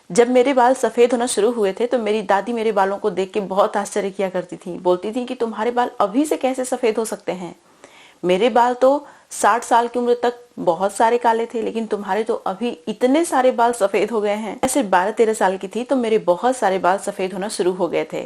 जब मेरे बाल सफेद होना शुरू हुए थे तो मेरी दादी मेरे बालों को देख के बहुत आश्चर्य किया करती थी। बोलती थी कि तुम्हारे बाल अभी से कैसे सफेद हो सकते हैं। मेरे बाल तो 60 साल की उम्र तक बहुत सारे काले थे, लेकिन तुम्हारे तो अभी इतने सारे बाल सफेद हो गए हैं। मैं सिर्फ 12-13 साल की थी तो मेरे बहुत सारे बाल सफेद होना शुरू हो गए थे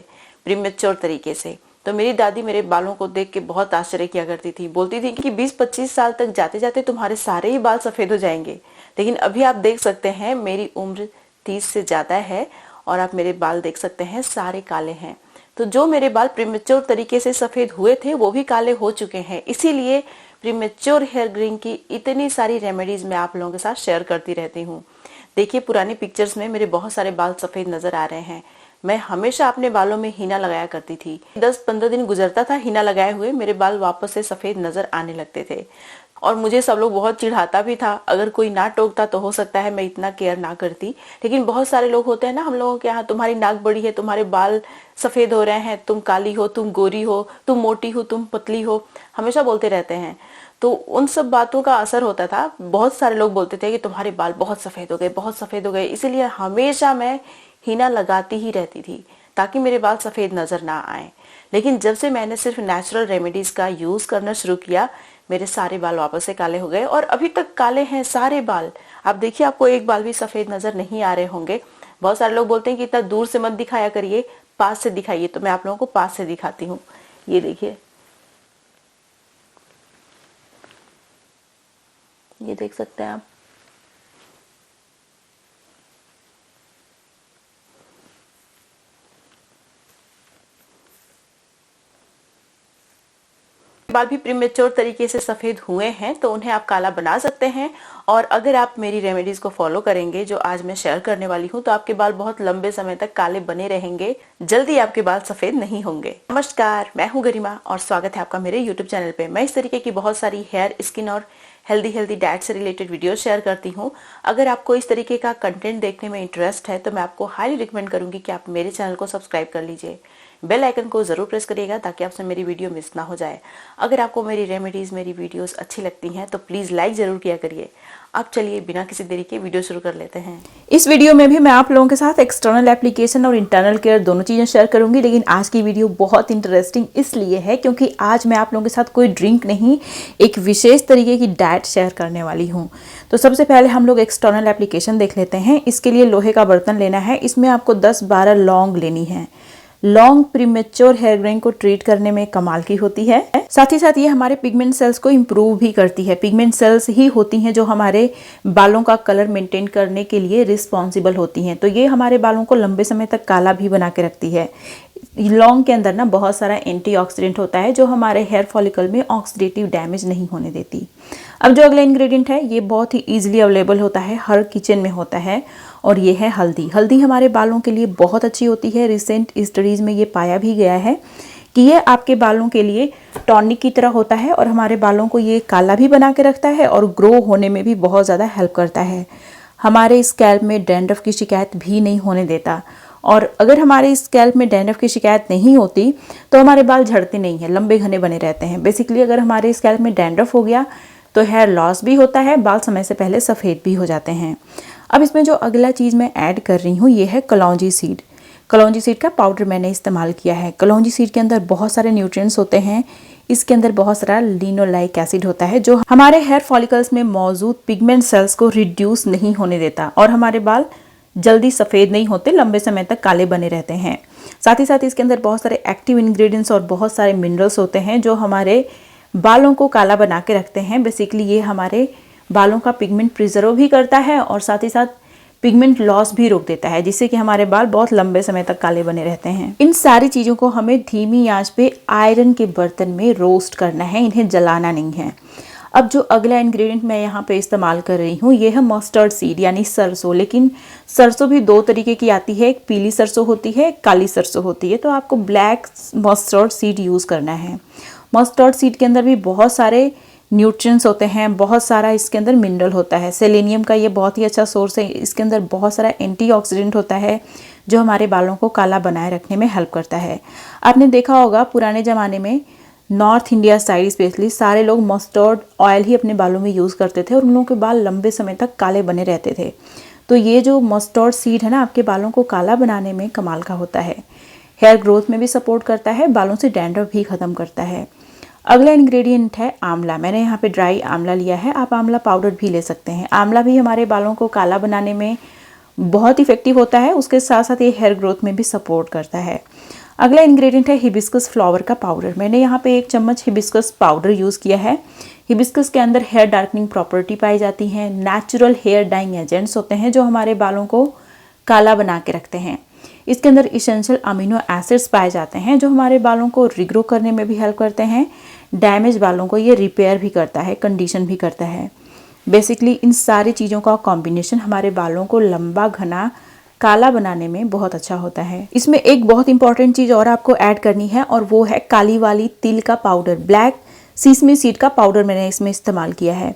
प्रीमेच्योर तरीके से। तो मेरी दादी मेरे बालों को देख के बहुत आश्चर्य किया करती थी। बोलती थी कि 20-25 साल तक जाते जाते तुम्हारे सारे ही बाल सफेद हो जाएंगे। लेकिन अभी आप देख सकते हैं मेरी उम्र 30 से ज्यादा है और आप मेरे बाल देख सकते हैं सारे काले हैं। तो जो मेरे बाल प्रीमेच्योर तरीके से सफेद हुए थे वो भी काले हो चुके हैं। इसीलिए प्रीमेच्योर हेयर ग्रीइंग की इतनी सारी रेमेडीज मैं आप लोगों के साथ शेयर करती रहती हूँ। देखिए पुरानी पिक्चर्स में मेरे बहुत सारे बाल सफेद नजर आ रहे हैं। मैं हमेशा अपने बालों में हीना लगाया करती थी। 10-15 दिन गुजरता था हीना लगाए हुए, मेरे बाल वापस से सफेद नजर आने लगते थे। और मुझे सब लोग बहुत चिढ़ाता भी था। अगर कोई ना टोकता तो हो सकता है मैं इतना केयर ना करती, लेकिन बहुत सारे लोग होते हैं ना हम लोगों के यहाँ, तुम्हारी नाक बड़ी है, तुम्हारे बाल सफेद हो रहे हैं, तुम काली हो, तुम गोरी हो, तुम मोटी हो, तुम पतली हो, हमेशा बोलते रहते हैं। तो उन सब बातों का असर होता था। बहुत सारे लोग बोलते थे कि तुम्हारे बाल बहुत सफेद हो गए, बहुत सफेद हो गए। इसीलिए हमेशा मैं हीना लगाती ही रहती थी ताकि मेरे बाल सफेद नजर ना आए। लेकिन जब से मैंने सिर्फ नेचुरल रेमेडीज का यूज करना शुरू किया, मेरे सारे बाल वापस से काले हो गए और अभी तक काले हैं सारे बाल। आप देखिए आपको एक बाल भी सफेद नजर नहीं आ रहे होंगे। बहुत सारे लोग बोलते हैं कि इतना दूर से मत दिखाया करिए, पास से दिखाइए। तो मैं आप लोगों को पास से दिखाती हूँ। ये देखिए, ये देख सकते हैं आप। बाल भी प्रीमेच्योर तरीके से सफेद हुए हैं तो उन्हें आप काला बना सकते हैं। और अगर आप मेरी रेमेडीज को फॉलो करेंगे जो आज मैं शेयर करने वाली हूँ, तो आपके बाल बहुत लंबे समय तक काले बने रहेंगे, जल्दी आपके बाल सफेद नहीं होंगे। नमस्कार, मैं हूँ गरिमा और स्वागत है आपका मेरे यूट्यूब चैनल पे। मैं इस तरीके की बहुत सारी हेयर, स्किन और हेल्दी डाइट से रिलेटेड वीडियो शेयर करती हूँ। अगर आपको इस तरीके का कंटेंट देखने में इंटरेस्ट है तो मैं आपको हाईली रिकमेंड करूंगी कि आप मेरे चैनल को सब्सक्राइब कर लीजिए। बेल आइकन को जरूर प्रेस करिएगा ताकि आपसे मेरी वीडियो मिस ना हो जाए। अगर आपको मेरी रेमेडीज, मेरी वीडियोस अच्छी लगती हैं तो प्लीज लाइक जरूर किया करिए। अब चलिए बिना किसी देरी के वीडियो शुरू कर लेते हैं। इस वीडियो में भी मैं आप लोगों के साथ एक्सटर्नल एप्लीकेशन और इंटरनल केयर दोनों चीजें शेयर करूंगी। लेकिन आज की वीडियो बहुत इंटरेस्टिंग इसलिए है क्योंकि आज मैं आप लोगों के साथ कोई ड्रिंक नहीं, एक विशेष तरीके की डाइट शेयर करने वाली हूँ। तो सबसे पहले हम लोग एक्सटर्नल एप्लीकेशन देख लेते हैं। इसके लिए लोहे का बर्तन लेना है। इसमें आपको 10-12 लौंग लेनी है। लॉन्ग प्रीमेच्योर हेयर ग्रेइंग को ट्रीट करने में कमाल की होती है। साथ ही साथ ये हमारे पिगमेंट सेल्स को इम्प्रूव भी करती है। पिगमेंट सेल्स ही होती हैं जो हमारे बालों का कलर मेंटेन करने के लिए रिस्पॉन्सिबल होती हैं। तो ये हमारे बालों को लंबे समय तक काला भी बना के रखती है। लौंग के अंदर ना बहुत सारा एंटीऑक्सीडेंट होता है जो हमारे हेयर फॉलिकल में ऑक्सीडेटिव डैमेज नहीं होने देती। अब जो अगला इंग्रेडिएंट है ये बहुत ही इजीली अवेलेबल होता है, हर किचन में होता है, और ये है हल्दी। हल्दी हमारे बालों के लिए बहुत अच्छी होती है। रिसेंट स्टडीज़ में ये पाया भी गया है कि ये आपके बालों के लिए टॉनिक की तरह होता है और हमारे बालों को ये काला भी बना के रखता है और ग्रो होने में भी बहुत ज़्यादा हेल्प करता है। हमारे स्कैल्प में डैंड्रफ की शिकायत भी नहीं होने देता। और अगर हमारे स्कैल्प में डैंड्रफ की शिकायत नहीं होती तो हमारे बाल झड़ते नहीं हैं, लंबे घने बने रहते हैं। बेसिकली अगर हमारे स्कैल्प में डैंड्रफ हो गया तो हेयर लॉस भी होता है, बाल समय से पहले सफ़ेद भी हो जाते हैं। अब इसमें जो अगला चीज़ मैं ऐड कर रही हूँ ये है कलौंजी सीड। कलौंजी सीड का पाउडर मैंने इस्तेमाल किया है। कलौंजी सीड के अंदर बहुत सारे न्यूट्रिएंट्स होते हैं। इसके अंदर बहुत सारा लिनोलाइक एसिड होता है जो हमारे हेयर फॉलिकल्स में मौजूद पिगमेंट सेल्स को रिड्यूस नहीं होने देता और हमारे बाल जल्दी सफ़ेद नहीं होते, लंबे समय तक काले बने रहते हैं। साथ ही साथ इसके अंदर बहुत सारे एक्टिव इंग्रेडिएंट्स और बहुत सारे मिनरल्स होते हैं जो हमारे बालों को काला बना के रखते हैं। बेसिकली ये हमारे बालों का पिगमेंट प्रिजर्व भी करता है और साथ ही साथ पिगमेंट लॉस भी रोक देता है, जिससे कि हमारे बाल बहुत लंबे समय तक काले बने रहते हैं। इन सारी चीज़ों को हमें धीमी आंच पे आयरन के बर्तन में रोस्ट करना है, इन्हें जलाना नहीं है। अब जो अगला इंग्रेडिएंट मैं यहाँ पे इस्तेमाल कर रही हूँ ये है मस्टर्ड सीड यानी सरसों। लेकिन सरसों भी दो तरीके की आती है, एक पीली सरसों होती है, एक काली सरसों होती है। तो आपको ब्लैक मस्टर्ड सीड यूज़ करना है। मस्टर्ड सीड के अंदर भी बहुत सारे न्यूट्रिएंट्स होते हैं, बहुत सारा इसके अंदर मिनरल होता है। सेलेनियम का ये बहुत ही अच्छा सोर्स है। इसके अंदर बहुत सारा एंटीऑक्सीडेंट होता है जो हमारे बालों को काला बनाए रखने में हेल्प करता है। आपने देखा होगा पुराने ज़माने में नॉर्थ इंडिया साइड स्पेशली सारे लोग मस्टर्ड ऑयल ही अपने बालों में यूज़ करते थे और उन लोगों के बाल लंबे समय तक काले बने रहते थे। तो ये जो मस्टर्ड सीड है ना, आपके बालों को काला बनाने में कमाल का होता है। हेयर ग्रोथ में भी सपोर्ट करता है, बालों से डैंड्रफ भी ख़त्म करता है। अगला इंग्रेडिएंट है आंवला। मैंने यहाँ पे ड्राई आंवला लिया है, आप आंवला पाउडर भी ले सकते हैं। आंवला भी हमारे बालों को काला बनाने में बहुत इफेक्टिव होता है, उसके साथ साथ ये हेयर ग्रोथ में भी सपोर्ट करता है। अगला इंग्रेडिएंट है हिबिस्कस फ्लावर का पाउडर। मैंने यहाँ पे 1 चम्मच हिबिस्कस पाउडर यूज़ किया है। हिबिस्कस के अंदर हेयर डार्कनिंग प्रॉपर्टी पाई जाती है, नेचुरल हेयर डाइंग एजेंट्स होते हैं जो हमारे बालों को काला बना के रखते हैं। इसके अंदर इसेंशियल अमीनो एसिड्स पाए जाते हैं जो हमारे बालों को रिग्रो करने में भी हेल्प करते हैं। डैमेज बालों को ये रिपेयर भी करता है, कंडीशन भी करता है। बेसिकली इन सारी चीज़ों का कॉम्बिनेशन हमारे बालों को लंबा घना काला बनाने में बहुत अच्छा होता है। इसमें एक बहुत इंपॉर्टेंट चीज़ और आपको ऐड करनी है और वो है काली वाली तिल का पाउडर। ब्लैक सीसमी सीड का पाउडर मैंने इसमें इस्तेमाल किया है।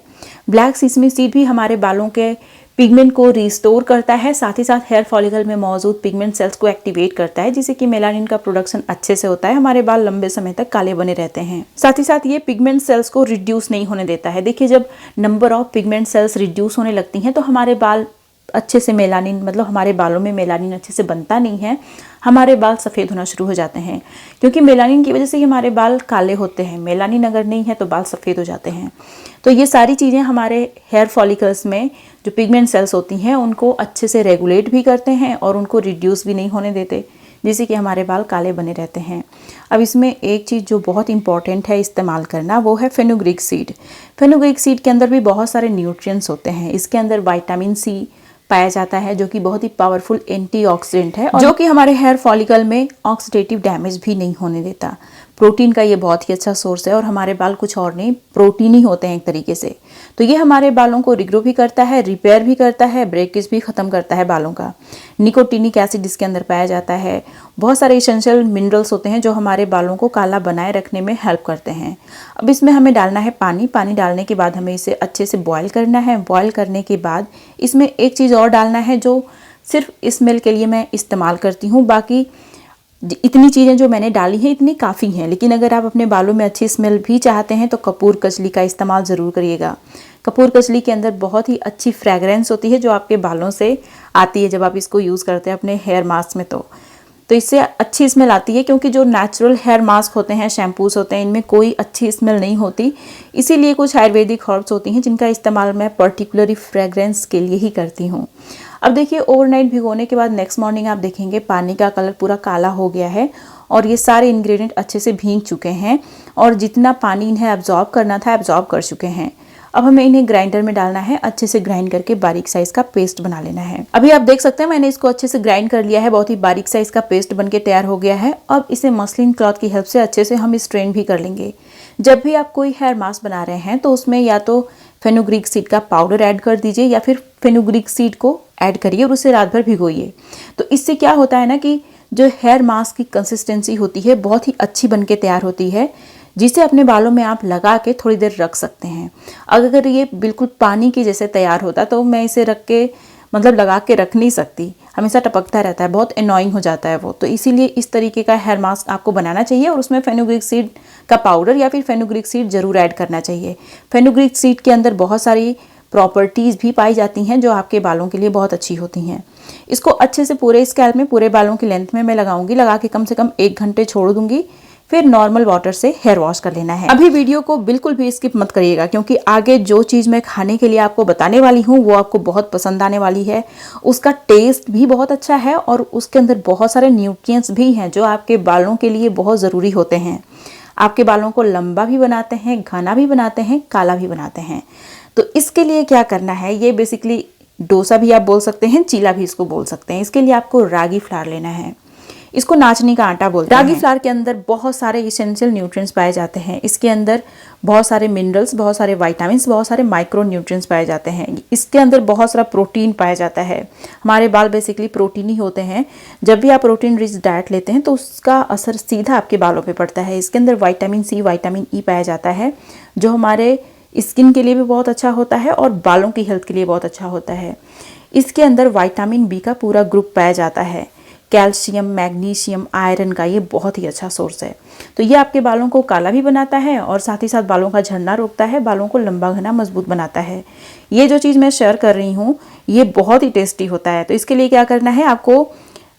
ब्लैक सीसमी सीड भी हमारे बालों के पिगमेंट को रिस्टोर करता है, साथ ही साथ हेयर फॉलिकल में मौजूद पिगमेंट सेल्स को एक्टिवेट करता है, जिससे कि मेलानिन का प्रोडक्शन अच्छे से होता है, हमारे बाल लंबे समय तक काले बने रहते हैं। साथ ही साथ ये पिगमेंट सेल्स को रिड्यूस नहीं होने देता है। देखिए, जब number of pigment cells reduce होने लगती हैं तो हमारे बाल अच्छे से मेलानिन, मतलब हमारे बालों में मेलानिन अच्छे से बनता नहीं है, हमारे बाल सफ़ेद होना शुरू हो जाते हैं, क्योंकि मेलानिन की वजह से ही हमारे बाल काले होते हैं। मेलानिन अगर नहीं है तो बाल सफ़ेद हो जाते हैं। तो ये सारी चीज़ें हमारे हेयर फॉलिकल्स में जो पिगमेंट सेल्स होती हैं उनको अच्छे से रेगुलेट भी करते हैं और उनको रिड्यूस भी नहीं होने देते, जिससे कि हमारे बाल काले बने रहते हैं। अब इसमें एक चीज़ जो बहुत इंपॉर्टेंट है इस्तेमाल करना, वो है फेनुग्रीक सीड। फेनुग्रीक सीड के अंदर भी बहुत सारे न्यूट्रिएंट्स होते हैं। इसके अंदर विटामिन सी पाया जाता है जो कि बहुत ही पावरफुल एंटीऑक्सीडेंट है और जो कि हमारे हेयर फॉलिकल में ऑक्सीडेटिव डैमेज भी नहीं होने देता। प्रोटीन का ये बहुत ही अच्छा सोर्स है और हमारे बाल कुछ और नहीं, प्रोटीन ही होते हैं एक तरीके से। तो ये हमारे बालों को रिग्रो भी करता है, रिपेयर भी करता है, ब्रेकेज भी खत्म करता है बालों का। निकोटिनिक एसिड इसके अंदर पाया जाता है। बहुत सारे एसेंशियल मिनरल्स होते हैं जो हमारे बालों को काला बनाए रखने में हेल्प करते हैं। अब इसमें हमें डालना है पानी। पानी डालने के बाद हमें इसे अच्छे से बॉयल करना है। बॉयल करने के बाद इसमें एक चीज़ और डालना है जो सिर्फ स्मेल के लिए मैं इस्तेमाल करती हूँ। बाकी इतनी चीज़ें जो मैंने डाली हैं इतनी काफ़ी हैं, लेकिन अगर आप अपने बालों में अच्छी स्मेल भी चाहते हैं तो कपूर कचली का इस्तेमाल ज़रूर करिएगा। कपूर कचली के अंदर बहुत ही अच्छी फ्रेगरेंस होती है जो आपके बालों से आती है जब आप इसको यूज़ करते हैं अपने हेयर मास्क में। तो इससे अच्छी स्मेल आती है, क्योंकि जो नेचुरल हेयर मास्क होते हैं, शैम्पूस होते हैं, इनमें कोई अच्छी स्मेल नहीं होती। इसीलिए कुछ आयुर्वेदिक हर्ब्स होती हैं जिनका इस्तेमाल मैं पर्टिकुलरली फ्रेगरेंस के लिए ही करती हूँ। अब देखिए, ओवरनाइट भिगोने के बाद नेक्स्ट मॉर्निंग आप देखेंगे पानी का कलर पूरा काला हो गया है और ये सारे इंग्रेडिएंट अच्छे से भीग चुके हैं और जितना पानी इन्हें एब्जॉर्ब करना था एब्जॉर्ब कर चुके हैं। अब हमें इन्हें ग्राइंडर में डालना है, अच्छे से ग्राइंड करके बारीक साइज का पेस्ट बना लेना है। अभी आप देख सकते हैं मैंने इसको अच्छे से ग्राइंड कर लिया है, बहुत ही बारीक साइज का पेस्ट बनके तैयार हो गया है। अब इसे मसलिन क्लॉथ की हेल्प से अच्छे से हम स्ट्रेन भी कर लेंगे। जब भी आप कोई हेयर मास्क बना रहे हैं तो उसमें या तो फेनुग्रीक सीड का पाउडर ऐड कर दीजिए या फिर फेनुग्रीक सीड को ऐड करिए और उसे रात भर भिगोइए। तो इससे क्या होता है ना कि जो हेयर मास्क की कंसिस्टेंसी होती है बहुत ही अच्छी बनके तैयार होती है, जिसे अपने बालों में आप लगा के थोड़ी देर रख सकते हैं। अगर ये बिल्कुल पानी के जैसे तैयार होता तो मैं इसे रख के मतलब लगा के रख नहीं सकती, हमेशा टपकता रहता है, बहुत एनॉइंग हो जाता है वो। तो इसीलिए इस तरीके का हेयर मास्क आपको बनाना चाहिए और उसमें फेनुग्रीक सीड का पाउडर या फिर फेनुग्रीक सीड जरूर ऐड करना चाहिए। फेनुग्रीक सीड के अंदर बहुत सारी प्रॉपर्टीज़ भी पाई जाती हैं जो आपके बालों के लिए बहुत अच्छी होती हैं। इसको अच्छे से पूरे स्कैल्प में, पूरे बालों की लेंथ में मैं लगाऊंगी। लगा के कम से कम 1 घंटे छोड़ दूंगी, फिर नॉर्मल वाटर से हेयर वॉश कर लेना है। अभी वीडियो को बिल्कुल भी स्किप मत करिएगा, क्योंकि आगे जो चीज़ मैं खाने के लिए आपको बताने वाली हूँ वो आपको बहुत पसंद आने वाली है। उसका टेस्ट भी बहुत अच्छा है और उसके अंदर बहुत सारे न्यूट्रिएंट्स भी हैं जो आपके बालों के लिए बहुत ज़रूरी होते हैं। आपके बालों को लंबा भी बनाते हैं, घना भी बनाते हैं, काला भी बनाते हैं। तो इसके लिए क्या करना है, ये बेसिकली डोसा भी आप बोल सकते हैं, चीला भी इसको बोल सकते हैं। इसके लिए आपको रागी फ्लावर लेना है। इसको नाचनी का आटा बोलते हैं। रागी फ्लावर के अंदर बहुत सारे इसेंशियल न्यूट्रिएंट्स पाए जाते हैं। इसके अंदर बहुत सारे मिनरल्स, बहुत सारे विटामिन्स, बहुत सारे माइक्रो न्यूट्रिएंट्स पाए जाते हैं। इसके अंदर बहुत सारा प्रोटीन पाया जाता है। हमारे बाल बेसिकली प्रोटीन ही होते हैं। जब भी आप प्रोटीन रिच डाइट लेते हैं तो उसका असर सीधा आपके बालों पर पड़ता है। इसके अंदर विटामिन सी, विटामिन ई पाया जाता है जो हमारे स्किन के लिए भी बहुत अच्छा होता है और बालों की हेल्थ के लिए बहुत अच्छा होता है। इसके अंदर विटामिन बी का पूरा ग्रुप पाया जाता है। कैल्शियम, मैग्नीशियम, आयरन का ये बहुत ही अच्छा सोर्स है। तो ये आपके बालों को काला भी बनाता है और साथ ही साथ बालों का झड़ना रोकता है, बालों को लंबा घना मजबूत बनाता है। ये जो चीज़ मैं शेयर कर रही हूँ ये बहुत ही टेस्टी होता है। तो इसके लिए क्या करना है, आपको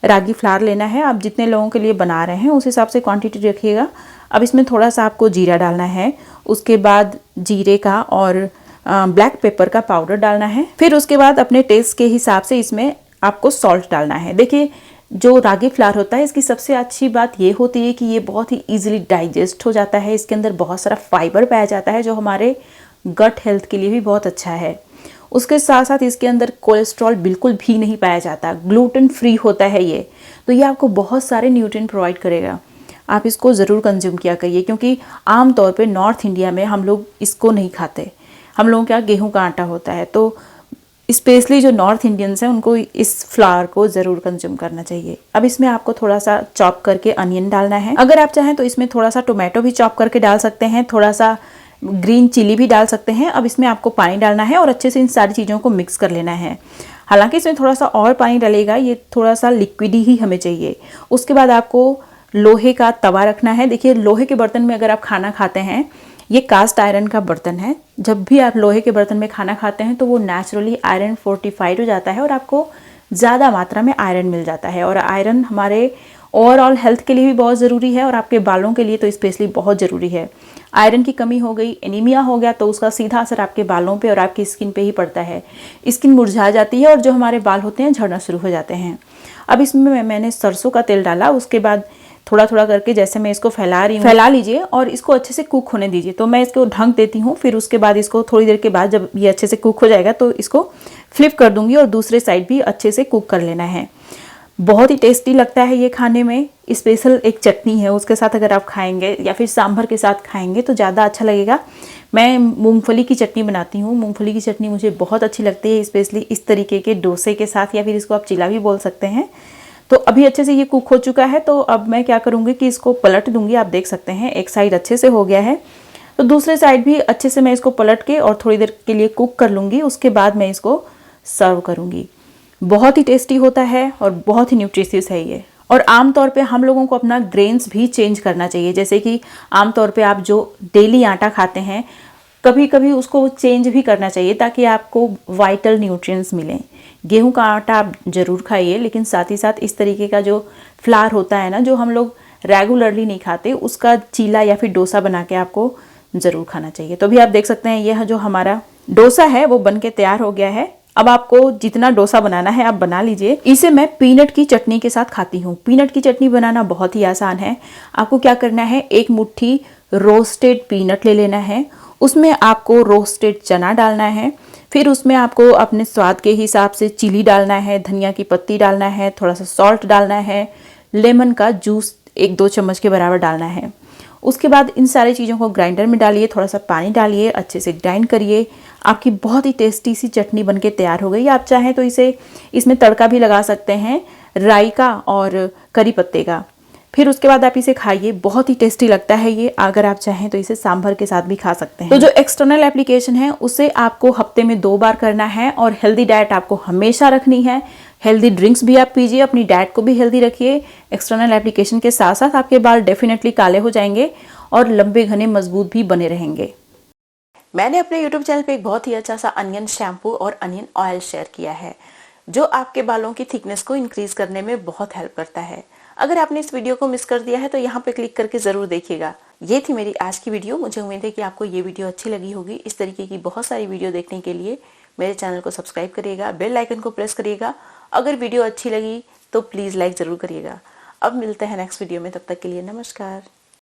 रागी फ्लावर लेना है। आप जितने लोगों के लिए बना रहे हैं उस हिसाब से क्वांटिटी रखिएगा। अब इसमें थोड़ा सा आपको जीरा डालना है, उसके बाद जीरे का और ब्लैक पेपर का पाउडर डालना है। फिर उसके बाद अपने टेस्ट के हिसाब से इसमें आपको सॉल्ट डालना है। देखिए जो रागी फ्लावर होता है इसकी सबसे अच्छी बात ये होती है कि ये बहुत ही इजीली डाइजेस्ट हो जाता है। इसके अंदर बहुत सारा फाइबर पाया जाता है जो हमारे गट हेल्थ के लिए भी बहुत अच्छा है। उसके साथ साथ इसके अंदर कोलेस्ट्रॉल बिल्कुल भी नहीं पाया जाता, ग्लूटेन फ्री होता है ये। तो ये आपको बहुत सारे न्यूट्रिएंट प्रोवाइड करेगा। आप इसको ज़रूर कंज्यूम किया करिए, क्योंकि आम तौर पे नॉर्थ इंडिया में हम लोग इसको नहीं खाते। हम लोगों के यहाँ गेहूँ का आटा होता है, तो स्पेशली जो नॉर्थ इंडियंस हैं उनको इस फ्लावर को ज़रूर कंज्यूम करना चाहिए। अब इसमें आपको थोड़ा सा चॉप करके अनियन डालना है। अगर आप चाहें तो इसमें थोड़ा सा टोमेटो भी चॉप करके डाल सकते हैं, थोड़ा सा ग्रीन चिली भी डाल सकते हैं। अब इसमें आपको पानी डालना है और अच्छे से इन सारी चीज़ों को मिक्स कर लेना है। हालांकि इसमें थोड़ा सा और पानी डलेगा, ये थोड़ा सा लिक्विड ही हमें चाहिए। उसके बाद आपको लोहे का तवा रखना है। देखिए लोहे के बर्तन में अगर आप खाना खाते हैं, ये कास्ट आयरन का बर्तन है। जब भी आप लोहे के बर्तन में खाना खाते हैं तो वो नेचुरली आयरन फोर्टिफाइड हो जाता है और आपको ज़्यादा मात्रा में आयरन मिल जाता है। और आयरन हमारे ओवरऑल हेल्थ के लिए भी बहुत ज़रूरी है और आपके बालों के लिए तो स्पेशली बहुत ज़रूरी है। आयरन की कमी हो गई, एनीमिया हो गया, तो उसका सीधा असर आपके बालों पे और आपकी स्किन पे ही पड़ता है। स्किन मुरझा जाती है और जो हमारे बाल होते हैं झड़ना शुरू हो जाते हैं। अब इसमें मैंने सरसों का तेल डाला। उसके बाद थोड़ा थोड़ा करके जैसे मैं इसको फैला रही हूँ, फैला लीजिए और इसको अच्छे से कुक होने दीजिए। तो मैं इसको ढक देती हूँ। फिर उसके बाद इसको थोड़ी देर के बाद जब ये अच्छे से कुक हो जाएगा तो इसको फ्लिप कर दूंगी और दूसरे साइड भी अच्छे से कुक कर लेना है। बहुत ही टेस्टी लगता है ये खाने में। स्पेशल एक चटनी है, उसके साथ अगर आप खाएंगे या फिर सांभर के साथ खाएंगे तो ज़्यादा अच्छा लगेगा। मैं मूंगफली की चटनी बनाती हूँ। मूंगफली की चटनी मुझे बहुत अच्छी लगती है, स्पेशली इस तरीके के डोसे के साथ, या फिर इसको आप चिला भी बोल सकते हैं। तो अभी अच्छे से ये कुक हो चुका है। तो अब मैं क्या करूँगी कि इसको पलट दूंगी। आप देख सकते हैं एक साइड अच्छे से हो गया है, तो दूसरे साइड भी अच्छे से मैं इसको पलट के और थोड़ी देर के लिए कुक कर लूँगी। उसके बाद मैं इसको सर्व करूँगी। बहुत ही टेस्टी होता है और बहुत ही न्यूट्रिशियस है ये। और आमतौर पे हम लोगों को अपना ग्रेन्स भी चेंज करना चाहिए। जैसे कि आमतौर पे आप जो डेली आटा खाते हैं, कभी कभी उसको चेंज भी करना चाहिए ताकि आपको वाइटल न्यूट्रिएंट्स मिलें। गेहूं का आटा आप ज़रूर खाइए, लेकिन साथ ही साथ इस तरीके का जो फ्लावर होता है ना, जो हम लोग रेगुलरली नहीं खाते, उसका चीला या फिर डोसा बना के आपको ज़रूर खाना चाहिए। तो भी आप देख सकते हैं यह जो हमारा डोसा है वो बन के तैयार हो गया है। अब आपको जितना डोसा बनाना है आप बना लीजिए। इसे मैं पीनट की चटनी के साथ खाती हूँ। पीनट की चटनी बनाना बहुत ही आसान है। आपको क्या करना है, एक मुट्ठी रोस्टेड पीनट ले लेना है, उसमें आपको रोस्टेड चना डालना है, फिर उसमें आपको अपने स्वाद के हिसाब से चिली डालना है, धनिया की पत्ती डालना है, थोड़ा सा सॉल्ट डालना है, लेमन का जूस 1-2 चम्मच के बराबर डालना है। उसके बाद इन सारी चीज़ों को ग्राइंडर में डालिए, थोड़ा सा पानी डालिए, अच्छे से ग्राइंड करिए। आपकी बहुत ही टेस्टी सी चटनी बनके तैयार हो गई। आप चाहें तो इसमें तड़का भी लगा सकते हैं, राई का और करी पत्ते का। फिर उसके बाद आप इसे खाइए, बहुत ही टेस्टी लगता है ये। अगर आप चाहें तो इसे सांभर के साथ भी खा सकते हैं। तो जो एक्सटर्नल एप्लीकेशन है उसे आपको हफ्ते में 2 बार करना है और हेल्दी डाइट आपको हमेशा रखनी है। हेल्दी ड्रिंक्स भी आप पीजिए, अपनी डाइट को भी हेल्दी रखिए। एक्सटर्नल एप्लीकेशन के साथ साथ आपके बाल डेफिनेटली काले हो जाएंगे और लंबे घने मजबूत भी बने रहेंगे। मैंने अपने YouTube चैनल पे एक बहुत ही अच्छा सा अनियन शैम्पू और अनियन ऑयल शेयर किया है, जो आपके बालों की थिकनेस को इंक्रीज करने में बहुत हेल्प करता है। अगर आपने इस वीडियो को मिस कर दिया है तो यहाँ पे क्लिक करके जरूर देखिएगा। ये थी मेरी आज की वीडियो। मुझे उम्मीद है कि आपको ये वीडियो अच्छी लगी होगी। इस तरीके की बहुत सारी वीडियो देखने के लिए मेरे चैनल को सब्सक्राइब करिएगा, बेल आइकन को प्रेस करिएगा। अगर वीडियो अच्छी लगी तो प्लीज लाइक जरूर करिएगा। अब मिलते हैं नेक्स्ट वीडियो में, तब तक के लिए नमस्कार।